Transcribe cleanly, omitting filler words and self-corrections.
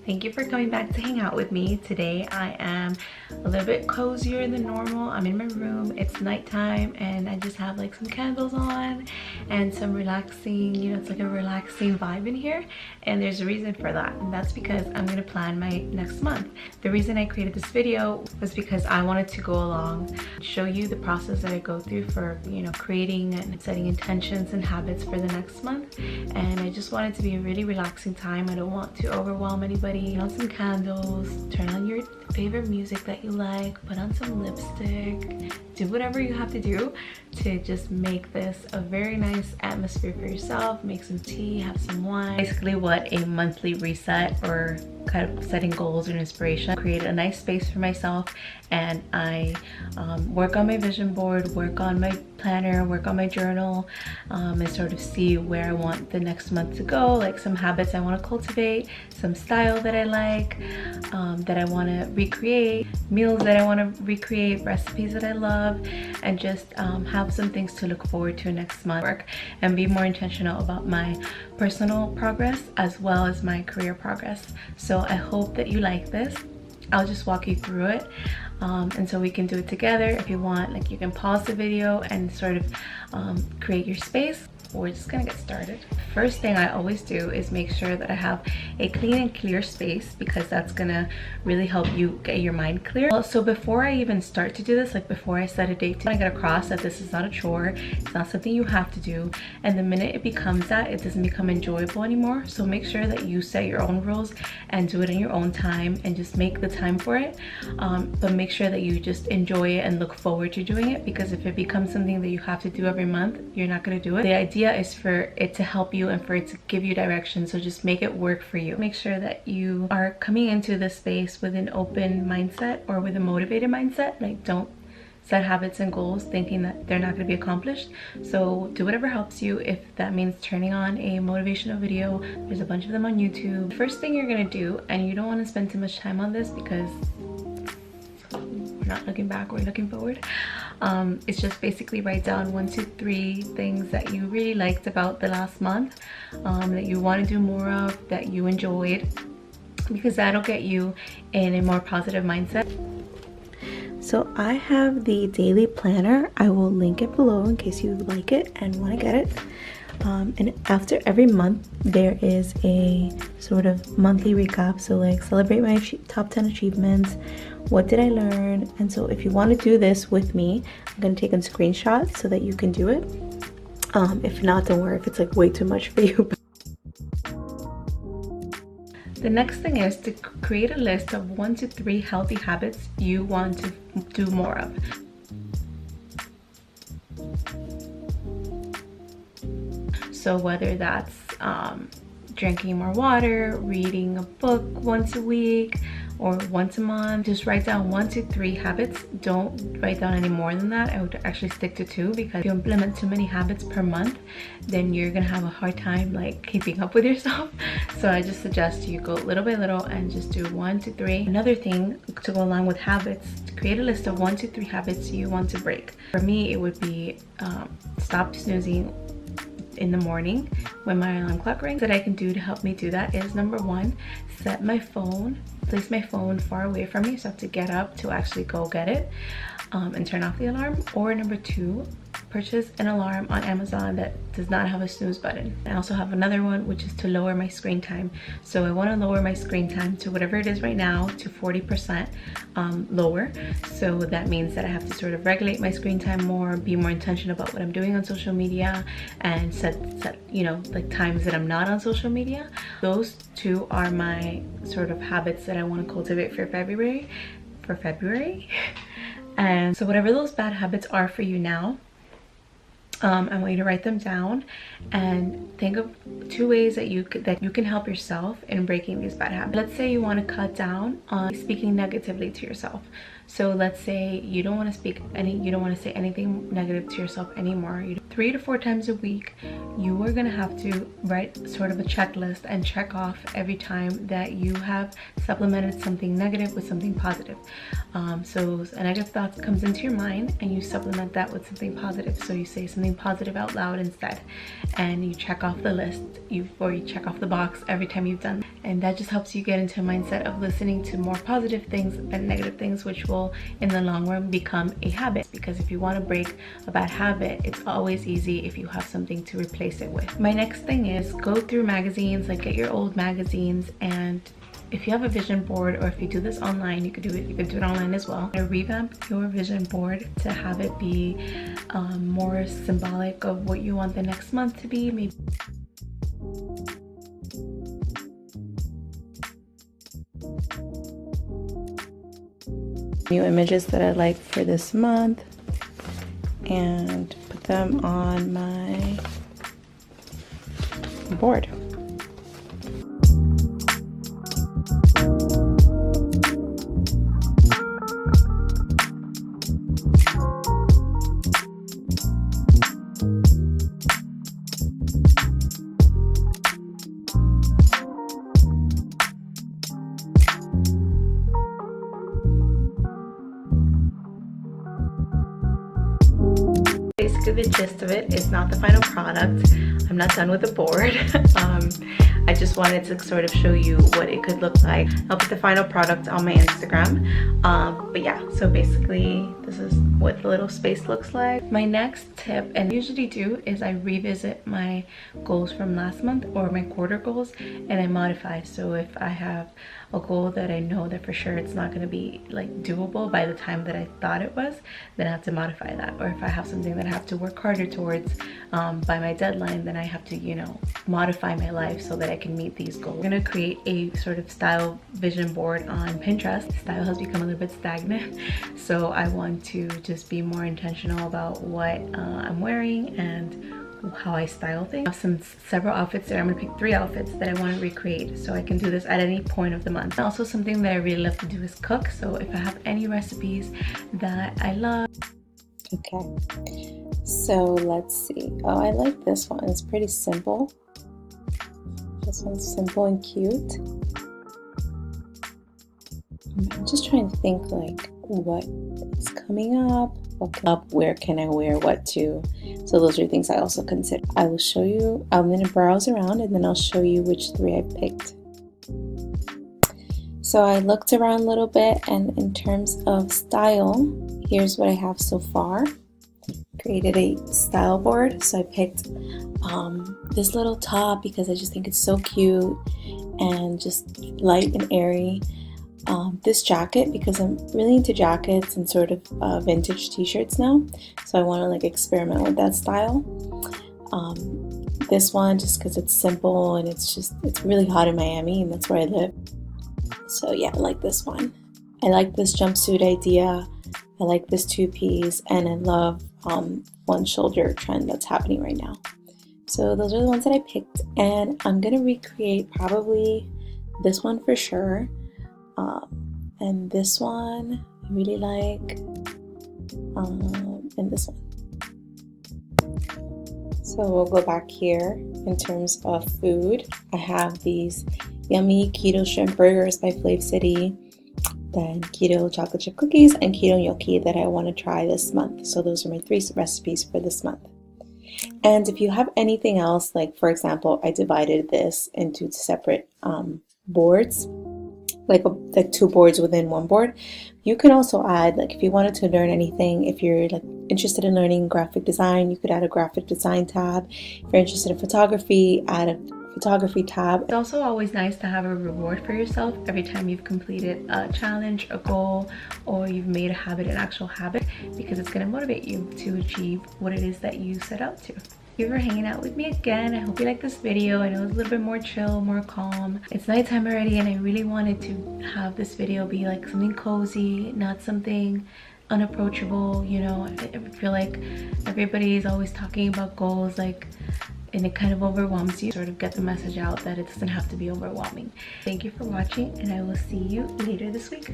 Thank you for coming back to hang out with me. Today I am a little bit cozier than normal. I'm in my room, it's nighttime, and I just have like some candles on and some relaxing, you know, it's like a relaxing vibe in here. And there's a reason for that, and that's because I'm gonna plan my next month. The reason I created this video was because I wanted to go along, show you the process that I go through for, you know, creating and setting intentions and habits for the next month. And I just want it to be a really relaxing time. I don't want to overwhelm anybody. Put on some candles, turn on your favorite music that you like, put on some lipstick, do whatever you have to do to just make this a very nice atmosphere for yourself. Make some tea, have some wine. Basically what a monthly reset or kind of setting goals and inspiration. Create a nice space for myself, and I work on my vision board, work on my planner, work on my journal, and sort of see where I want the next month to go, like some habits I want to cultivate, some style that I like, that I want to recreate, meals that I want to recreate, recipes that I love, and just have some things to look forward to next month. Work and be more intentional about my personal progress as well as my career progress. So I hope that you like this. I'll just walk you through it, and so we can do it together. If you want, like, you can pause the video and sort of create your space. We're just gonna get started. First thing I always do is make sure that I have a clean and clear space, because that's gonna really help you get your mind clear. So before I even start to do this, like before I set a date, I get across that this is not a chore, it's not something you have to do, and the minute it becomes that, it doesn't become enjoyable anymore. So make sure that you set your own rules and do it in your own time, and just make the time for it, but make sure that you just enjoy it and look forward to doing it, because if it becomes something that you have to do every month, you're not going to do it. The idea is for it to help you and for it to give you direction, so just make it work for you. Make sure that you are coming into this space with an open mindset or with a motivated mindset. Like, don't set habits and goals thinking that they're not going to be accomplished. So do whatever helps you. If that means turning on a motivational video, there's a bunch of them on YouTube. First thing you're going to do, and you don't want to spend too much time on this because we're not looking back, we're looking forward, it's just basically write down 1, 2, 3 things that you really liked about the last month, that you want to do more of, that you enjoyed, because that'll get you in a more positive mindset. So I have the daily planner. I will link it below in case you like it and want to get it. And after every month there is a sort of monthly recap, so like celebrate my top 10 achievements, what did I learn. And so if you want to do this with me, I'm going to take a screenshot so that you can do it. If not, don't worry if it's like way too much for you. The next thing is to create a list of 1 to 3 healthy habits you want to do more of. So whether that's drinking more water, reading a book once a week or once a month, just write down 1 to 3 habits. Don't write down any more than that. I would actually stick to 2, because if you implement too many habits per month, then you're gonna have a hard time like keeping up with yourself. So I just suggest you go little by little and just do 1 to 3. Another thing to go along with habits, to create a list of 1 to 3 habits you want to break. For me, it would be stop snoozing in the morning when my alarm clock rings. That I can do to help me do that is, number 1, set my phone, place my phone far away from me, so I have to get up to actually go get it, and turn off the alarm. Or number 2, purchase an alarm on Amazon that does not have a snooze button. I also have another one, which is to lower my screen time. So I want to lower my screen time to whatever it is right now, to 40% lower. So that means that I have to sort of regulate my screen time more, be more intentional about what I'm doing on social media, and set you know, like times that I'm not on social media. Those 2 are my sort of habits that I want to cultivate for February. And so whatever those bad habits are for you now, I want you to write them down and think of 2 ways that you can help yourself in breaking these bad habits. Let's say you want to cut down on speaking negatively to yourself. So let's say you don't want to say anything negative to yourself anymore. 3 to 4 times a week, you are going to have to write sort of a checklist and check off every time that you have supplemented something negative with something positive. So a negative thought comes into your mind and you supplement that with something positive. So you say something positive out loud instead, and you check off the list, or you check off the box every time you've done that. and that just helps you get into a mindset of listening to more positive things than negative things, which will in the long run become a habit. Because if you want to break a bad habit, it's always easy if you have something to replace it with. My next thing is go through magazines, like get your old magazines, and if you have a vision board, or if you do this online, you could do it online as well. Revamp your vision board to have it be more symbolic of what you want the next month to be. Maybe new images that I like for this month and put them on my board. Basically the gist of it is not the final product. I'm not done with the board. I just wanted to sort of show you what it could look like. I'll put the final product on my Instagram. But yeah, so basically this is what the little space looks like. My next tip, and I usually do, is I revisit my goals from last month or my quarter goals, and I modify. So if I have a goal that I know that for sure it's not going to be like doable by the time that I thought it was, then I have to modify that. Or if I have something that I have to work harder towards by my deadline, then I have to, you know, modify my life so that I can meet these goals. I'm going to create a sort of style vision board on Pinterest. Style has become a little bit stagnant, so I want to just be more intentional about what I'm wearing and how I style things. I have several outfits there. I'm gonna pick 3 outfits that I want to recreate, so I can do this at any point of the month. And also something that I really love to do is cook, so if I have any recipes that I love. Okay, so let's see. Oh, I like this one. It's pretty simple. This one's simple and cute. I'm just trying to think like what is coming up, where can I wear what to. So those are things I also consider. I will show you, I'm going to browse around and then I'll show you which 3 I picked. So I looked around a little bit, and in terms of style, here's what I have so far. Created a style board. So I picked this little top because I just think it's so cute and just light and airy. This jacket because I'm really into jackets and sort of vintage t-shirts now, so I want to like experiment with that style. This one just because it's simple and it's really hot in Miami and that's where I live, so yeah, I like this one. I like this jumpsuit idea. I like this 2-piece, and I love one shoulder trend that's happening right now. So those are the ones that I picked, and I'm gonna recreate probably this one for sure. And this one I really like, and this one. So we'll go back here. In terms of food, I have these yummy keto shrimp burgers by Flav City, then keto chocolate chip cookies, and keto gnocchi that I want to try this month. So those are my 3 recipes for this month. And if you have anything else, like for example, I divided this into separate boards, like 2 boards within 1 board. You can also add, like if you wanted to learn anything, if you're like interested in learning graphic design, you could add a graphic design tab. If you're interested in photography, add a photography tab. It's also always nice to have a reward for yourself every time you've completed a challenge, a goal, or you've made a habit an actual habit, because it's going to motivate you to achieve what it is that you set out to. Thank you for hanging out with me again. I hope you liked this video. I know it's a little bit more chill, more calm. It's nighttime already, and I really wanted to have this video be like something cozy, not something unapproachable. You know, I feel like everybody is always talking about goals, like, and it kind of overwhelms you. Sort of get the message out that it doesn't have to be overwhelming. Thank you for watching, and I will see you later this week.